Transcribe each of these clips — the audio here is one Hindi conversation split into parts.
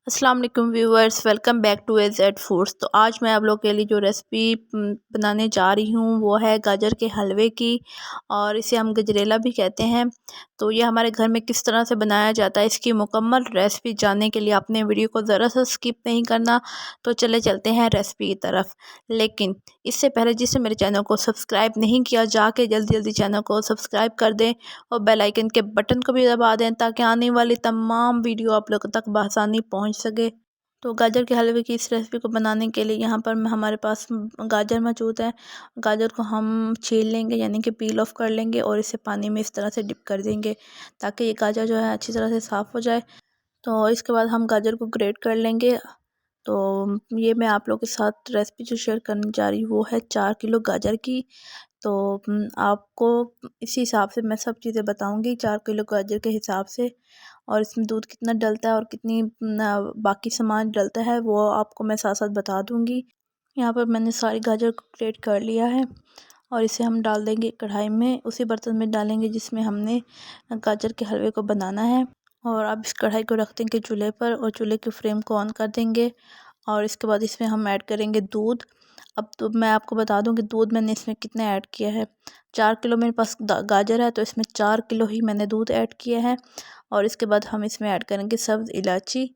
अस्सलाम वालेकुम viewers, welcome back to A Z foods. तो आज मैं आप लोग के लिए जो रेसिपी बनाने जा रही हूँ वो है गाजर के हलवे की, और इसे हम गजरेला भी कहते हैं। तो ये हमारे घर में किस तरह से बनाया जाता है, इसकी मुकम्मल रेसिपी जानने के लिए आपने वीडियो को ज़रा सा स्किप नहीं करना। तो चले चलते हैं रेसिपी की तरफ। लेकिन इससे पहले जिसने मेरे चैनल को सब्सक्राइब नहीं किया, जाके जल्दी जल्दी चैनल को सब्सक्राइब कर दें और बेल आइकन के बटन को भी दबा दें, ताकि आने वाली तमाम वीडियो आप लोगों तक बआसानी पहुंच सके। तो गाजर के हलवे की इस रेसिपी को बनाने के लिए यहाँ पर हमारे पास गाजर मौजूद है। गाजर को हम छील लेंगे, यानी कि पील ऑफ कर लेंगे, और इसे पानी में इस तरह से डिप कर देंगे ताकि ये गाजर जो है अच्छी तरह से साफ़ हो जाए। तो इसके बाद हम गाजर को ग्रेट कर लेंगे। तो ये मैं आप लोगों के साथ रेसिपी जो शेयर करने जा रही हूँ वो है 4 किलो गाजर की। तो आपको इसी हिसाब से मैं सब चीज़ें बताऊंगी, 4 किलो गाजर के हिसाब से। और इसमें दूध कितना डलता है और कितनी बाकी सामान डलता है वो आपको मैं साथ साथ बता दूंगी। यहाँ पर मैंने सारी गाजर को ग्रेट कर लिया है, और इसे हम डाल देंगे कढ़ाई में, उसी बर्तन में डालेंगे जिसमें हमने गाजर के हलवे को बनाना है। और अब इस कढ़ाई को रख देंगे चूल्हे पर, और चूल्हे की फ्लेम को ऑन कर देंगे। और इसके बाद इसमें हम ऐड करेंगे दूध। अब तो मैं आपको बता दूं कि दूध मैंने इसमें कितना ऐड किया है। 4 किलो मेरे पास गाजर है, तो इसमें 4 किलो ही मैंने दूध ऐड किया है। और इसके बाद हम इसमें ऐड करेंगे सब्ज़ इलायची,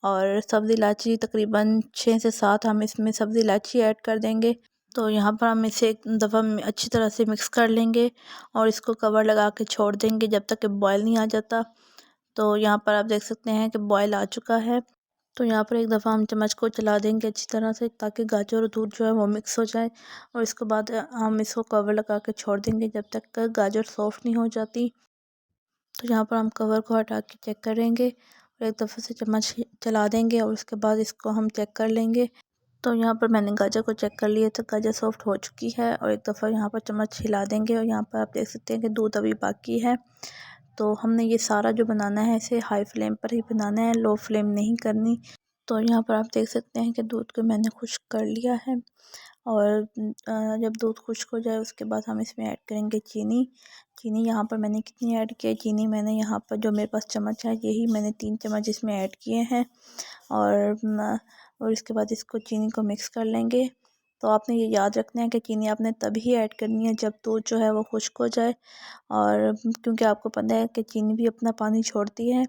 और सब्ज़ इलायची तकरीबन 6 से 7 हम इसमें सब्ज़ इलायची ऐड कर देंगे। तो यहाँ पर हम इसे एक दफ़ा अच्छी तरह से मिक्स कर लेंगे, और इसको कवर लगा के छोड़ देंगे जब तक कि बॉयल नहीं आ जाता। तो यहाँ पर आप देख सकते हैं कि बॉयल आ चुका है। तो यहाँ पर एक दफ़ा हम चम्मच को चला देंगे अच्छी तरह से, ताकि गाजर और दूध जो है वो मिक्स हो जाए। और इसके बाद हम इसको कवर लगा के छोड़ देंगे जब तक गाजर सॉफ्ट नहीं हो जाती। तो यहाँ पर हम कवर को हटा के चेक करेंगे, और एक दफ़े से चम्मच चला देंगे, और उसके बाद इसको हम चेक कर लेंगे। तो यहाँ पर मैंने गाजर को चेक कर लिया, तो गाजर सॉफ्ट हो चुकी है। और एक दफ़ा यहाँ पर चम्मच हिला देंगे, और यहाँ पर आप देख सकते हैं कि दूध अभी बाकी है। तो हमने ये सारा जो बनाना है इसे हाई फ्लेम पर ही बनाना है, लो फ्लेम नहीं करनी। तो यहाँ पर आप देख सकते हैं कि दूध को मैंने खुश्क कर लिया है। और जब दूध खुश्क हो जाए उसके बाद हम इसमें ऐड करेंगे चीनी। चीनी यहाँ पर मैंने कितनी ऐड की है, चीनी मैंने यहाँ पर जो मेरे पास चम्मच है यही मैंने 3 चम्मच इसमें ऐड किए हैं। और इसके बाद इसको चीनी को मिक्स कर लेंगे। तो आपने ये याद रखना है कि चीनी आपने तभी ऐड करनी है जब दूध जो है वो खुश्क हो जाए, और क्योंकि आपको पता है कि चीनी भी अपना पानी छोड़ती है।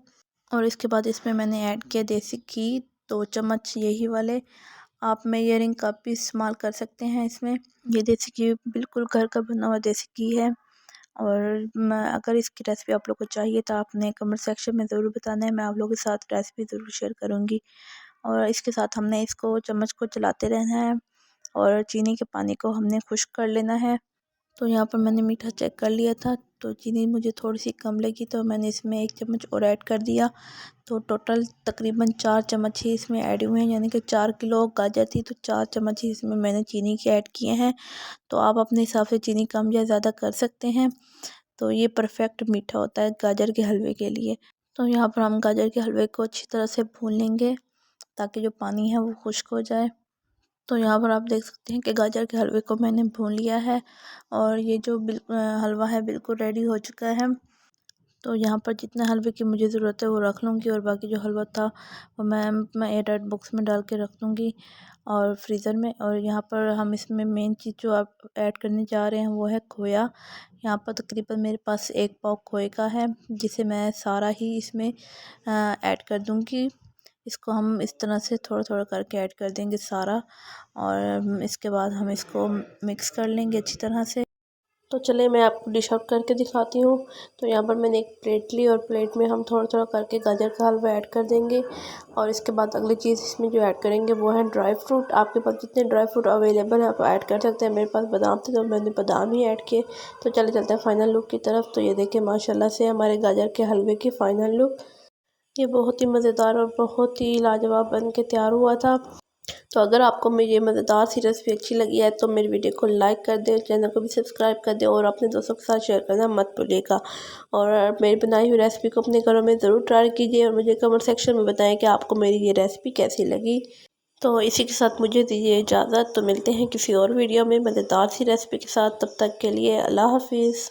और इसके बाद इसमें मैंने ऐड किया देसी घी, 2 चम्मच यही वाले। आप मेजरिंग कप भी इस्तेमाल कर सकते हैं इसमें। ये देसी घी बिल्कुल घर का बना हुआ देसी घी है। और अगर इसकी रेसिपी आप लोग को चाहिए तो आपने कमेंट सेक्शन में ज़रूर बताना है, मैं आप लोगों के साथ रेसिपी ज़रूर शेयर करूँगी। और इसके साथ हमने इसको चम्मच को चलाते रहना है, और चीनी के पानी को हमने खुश्क कर लेना है। तो यहाँ पर मैंने मीठा चेक कर लिया था, तो चीनी मुझे थोड़ी सी कम लगी, तो मैंने इसमें 1 चम्मच और ऐड कर दिया। तो टोटल तकरीबन 4 चम्मच ही इसमें ऐड हुए हैं, यानी कि 4 किलो गाजर थी तो 4 चम्मच ही इसमें मैंने चीनी के ऐड किए हैं। तो आप अपने हिसाब से चीनी कम या ज़्यादा कर सकते हैं। तो ये परफेक्ट मीठा होता है गाजर के हलवे के लिए। तो यहाँ पर हम गाजर के हलवे को अच्छी तरह से भून लेंगे, ताकि जो पानी है वो खुश्क हो जाए। तो यहाँ पर आप देख सकते हैं कि गाजर के हलवे को मैंने भून लिया है, और ये जो हलवा है बिल्कुल रेडी हो चुका है। तो यहाँ पर जितना हलवे की मुझे ज़रूरत है वो रख लूँगी, और बाकी जो हलवा था वो मैं एयर टाइट बॉक्स में डाल के रख दूँगी और फ्रीज़र में। और यहाँ पर हम इसमें मेन चीज़ जो आप ऐड करने जा रहे हैं वो है खोया। यहाँ पर तकरीबन मेरे पास 1 पाव खोए का है, जिसे मैं सारा ही इसमें ऐड कर दूँगी। इसको हम इस तरह से थोड़ा थोड़ा करके ऐड कर देंगे सारा, और इसके बाद हम इसको मिक्स कर लेंगे अच्छी तरह से। तो चलिए मैं आपको डिश आउट करके दिखाती हूँ। तो यहाँ पर मैंने एक प्लेट ली, और प्लेट में हम थोड़ा थोड़ा करके गाजर का हलवा ऐड कर देंगे। और इसके बाद अगली चीज़ इसमें जो ऐड करेंगे वो है ड्राई फ्रूट। आपके पास जितने ड्राई फ्रूट अवेलेबल है आप ऐड कर सकते हैं। मेरे पास बादाम थे तो मैंने बादाम ही ऐड किए। तो चले चलते हैं फाइनल लुक की तरफ। तो ये देखिए माशाल्लाह से हमारे गाजर के हलवे की फ़ाइनल लुक। ये बहुत ही मज़ेदार और बहुत ही लाजवाब बन के तैयार हुआ था। तो अगर आपको मेरी ये मज़ेदार सी रेसिपी अच्छी लगी है तो मेरी वीडियो को लाइक कर दें, चैनल को भी सब्सक्राइब कर दें, और अपने दोस्तों के साथ शेयर करना मत भूलिएगा। और मेरी बनाई हुई रेसिपी को अपने घरों में ज़रूर ट्राई कीजिए, और मुझे कमेंट सेक्शन में बताएं कि आपको मेरी ये रेसिपी कैसी लगी। तो इसी के साथ मुझे दीजिए इजाज़त। तो मिलते हैं किसी और वीडियो में मज़ेदार सी रेसिपी के साथ। तब तक के लिए अल्लाह हाफिज़।